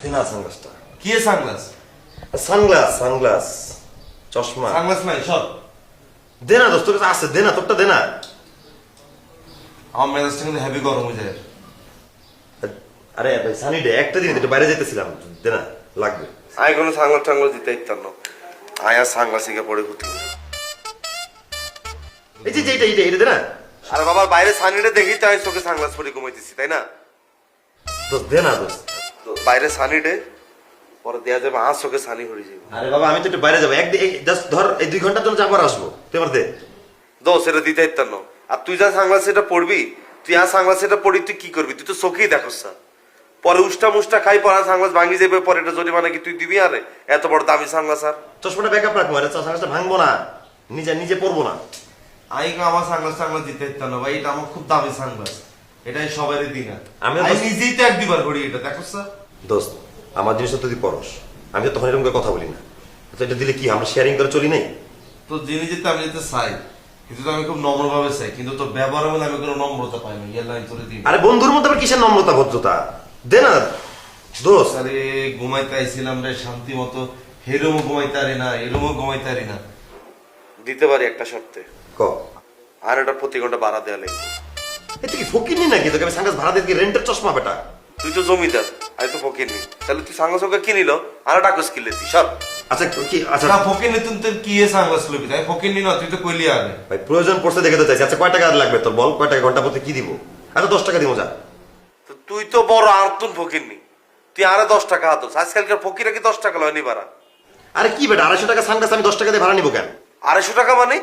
দেনা সানগ্লাসটা কি sunglass? Sunglass sunglass চশমা সানগ্লাস নাই সব দেনা দোস্ত তোর কাছে আছে দেনা তোরটা দেনা আমার মেজাজটা কিন্তু হেভি গরম হয়ে যায়। আরে ভাই সানি ডে একটা দিন একটু বাইরে যেতেছিলাম দেনা লাগবে আয় কোনো সাংলাস টাংলাস দিতে ইত্যান্ন আয় আর সাংলাসিকে পড়ে ঘুরতে এই যে এটা দেনা আর বাবার বাইরে সানিটা দেখি তো আমি চোখে সাংলাস পরে ঘুমাইতেছি তাই না? দোস্ত দেনা দোস্ত তো বাইরে সানিডে পরে দেয়া যাবে আর চোখে সানি হয়ে যাবে। আরে বাবা আমি তো একটু বাইরে যাবো একদিন জাস্ট ধর এই 2 ঘন্টার জন্য আবার আসবো তুই আমার দে দোষ এটা দিতে ইত্যান্ন আর তুই যা সাংলাস এটা পড়বি তুই আর সাংলাস এটা পড়ি তুই কি করবি? তুই তো চোখেই দেখোস না পরে উষ্টা মুষ্টা খাই পরে সাংলাস ভাঙি যাবে পরে এটা জরিমানা কি তুই দিবি? আরে এত বড় দামি সাংলাস আর চশমাটা ব্যাকআপ রাখবো আরে সানগ্লাসটা ভাঙবো না নিজে পরবো না আমি আমার সানগ্লাস টাংলাস দিতে ইত্যান্ন ভাই, এটা আমার খুব দামি সানগ্লাস, এটাই সবারই দিন। আমিও আমি তো- নিজেই তো একদিবার করি এটা, দেখোস না? দোস্ত আমার জিনিসটা তুই পরস আমি তো তখন এরকম করে কথা বলি না তো এটা দিলে কি আমরা শেয়ারিং করে চলি নাই তো জেনে যেতে আমি যেতে চাই, কিন্তু তো আমি খুব নম্রভাবে চাই, কিন্তু তোর ব্যবহারের মধ্যে আমি কোনো নম্রতা পাই না। ইয়ার লাইন তোরে দিই। আরে বন্ধুর মধ্যে আবার কিসের নম্রতা ভদ্রতা দে না দোস্ত আরে ঘুমাইতে আইছিলাম রে শান্তি মতো, হেরুমও ঘুমাইতে পারি না, এরুমও ঘুমাইতে পারি না। দিতে পারি একটা শর্তে, ক আর এটা প্রতি ঘন্টা ভাড়া দেওয়া লাগবে। তুই কি ফকির নি নাকি তোকে আমি সানগ্লাস ভাড়া দিয়ে রেন্টের চশমা বেটা তুই তো জমিদার আমি তো ফকির নি, তাহলে তুই সাংলাস ওকে কিনিল আর টাকুস কিনলে তুই সব আচ্ছা কি আচ্ছা না ফকির নি তুই কি এ সানগ্লাস লবি? তাই ফকির নি না, তুই তো কইলি আগে। ভাই প্রয়োজন পড়ছে দেখে তো চাইছি আচ্ছা কয় টাকা আর লাগবে তোর বল কয় টাকা ঘন্টা প্রতি কি দিব আচ্ছা 10 টাকা দিব যা তো তুই তো বড় আর্তুন ফকির নি, তুই আরে 10 টাকা হাতস। আজকালকার ফকিরা কি 10 টাকা লয়নি ভাড়া? আরে কি বেটা 250 টাকা সানগ্লাস আমি 10 টাকা দিয়ে ভাড়া নিব কেন? 250 টাকা মানে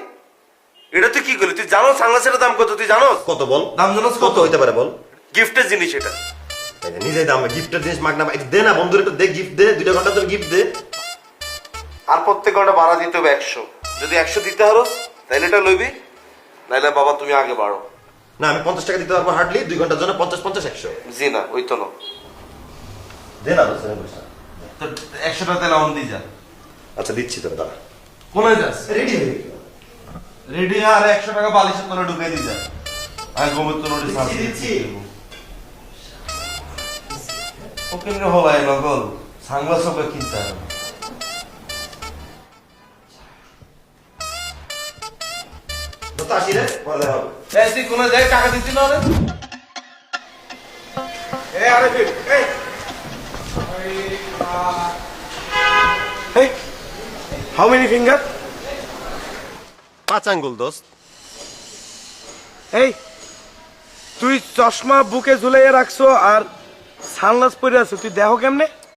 এটা তুই কি করলি? তুই জানো সাংলাসের দাম কত? তুই জানো কত বল দাম জানোস কত হইতে পারে বল গিফটের জিনিস এটা। এই যে নিজেই দাম গিফটের জিনিস মাগ না এটা দে না বন্ধুর একটু দে গিফট দে 2 ঘন্টা তোর গিফট দে আর প্রত্যেক ঘন্টা ভাড়া দিতে হবে 100। যদি 100 দিতে হারস তাহলে এটা লইবি, নাইলে বাবা তুমি আগে বাড়ো। না আমি 50 টাকা দিতে পারবো হার্ডলি 2 ঘন্টার জন্য 50 50 100 জি না ওই তো না। দে না দোস্ত পয়সা তো 100 টাকা তেল অন দিয়ে যা। আচ্ছা দিচ্ছি তোর দাঁড়া কোনায় যাস? রেডি হয়ে রেডি আর 100 টাকা বালিশের তলে ঢুকিয়ে দিয়ে যা। আমি ঘুমের তো নোটিস দিচ্ছি, দিচ্ছি। ফকির নি হলাই নগল সানগ্লাস ওকে কিনতে হবে। দোস্ত আসি রে পরে হবে এই তুই কোনায় যাই টাকা দিচ্ছি না রে? Hey, how many finger? 5 আঙ্গুল দোস্ত এই তুই চশমা বুকে ঝুলাইয়া রাখছো আর সানগ্লাস পরে আছো, তুই দেখো কেমনে?